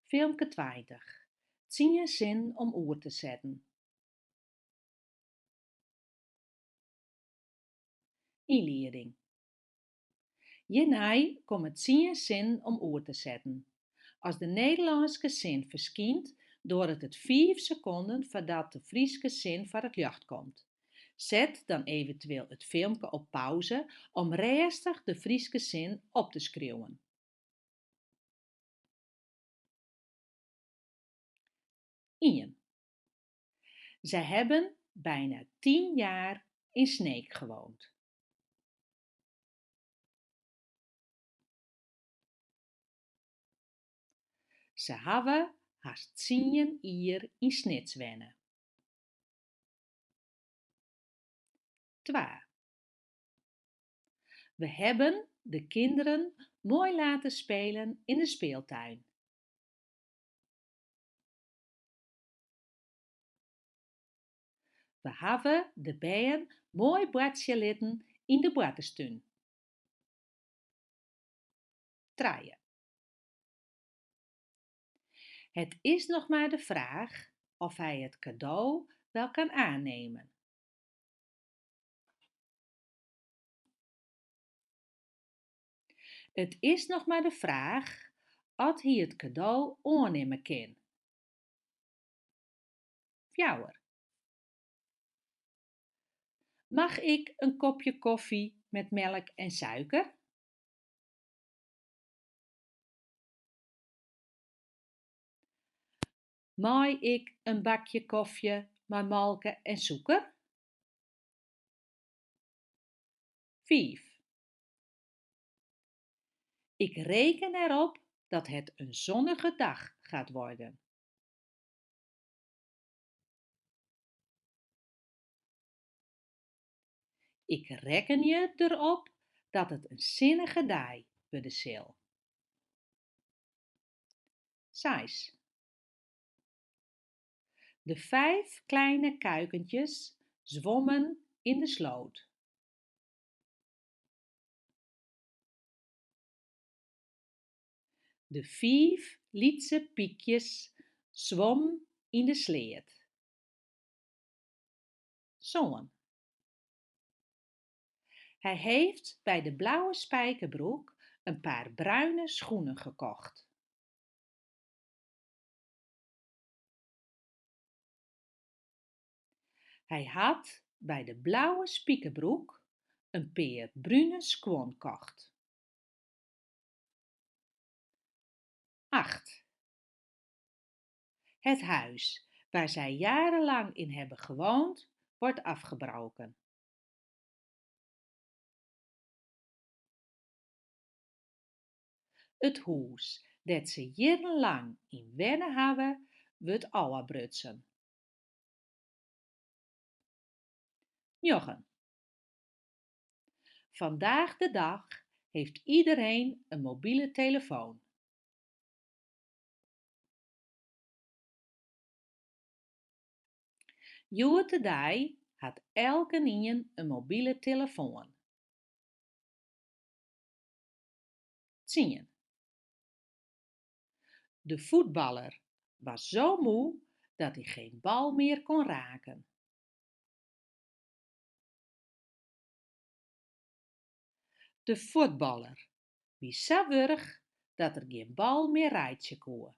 Filmke 20. 10 sin om oer te zetten. Ynlieding. Hjirnei komme 10 sin om oer te zetten. As de Nederlânske sin ferskient, duorret it 5 sekonden foardat de Fryske sin foar it ljocht komt. Zet dan eventueel it filmke op pauze om rêstich de Fryske sin op te skriuwen. 1. Ze hebben bijna 10 jaar in Sneek gewoond. Ze hawwe hast 10 jier yn Snits wenne. 2. We hebben de kinderen mooi laten spelen in de speeltuin. We hebben de bijen mooi boartsje litten in de boartestuin. 3. Het is nog maar de vraag of hij het cadeau wel kan aannemen. Het is nog maar de vraag of hij het cadeau aannemen kan. 4. Mag ik een kopje koffie met melk en suiker? Mag ik een bakje koffie met melk en suiker? 5. Ik reken erop dat het een zonnige dag gaat worden. Ik reken je erop dat het een zinnige dag worden zal. 6. De 5 kleine kuikentjes zwommen in de sloot. De 5 lietse piekjes zwommen in de sleet. Zoon. Hij heeft bij de blauwe spijkerbroek een paar bruine schoenen gekocht. Hij had bij de blauwe spijkerbroek een peer bruine schoen gekocht. 8. Het huis waar zij jarenlang in hebben gewoond, wordt afgebroken. Het hûs dat ze jarenlang in wenne hebben, wordt ôfbrutsen. 9. Vandaag de dag heeft iedereen een mobiele telefoon. Hjoed-de-dei hat elkenien een mobiele telefoon. 10. De voetballer was zo moe dat hij geen bal meer kon raken. De voetballer wie zo wurg dat er geen bal meer reitsje koe.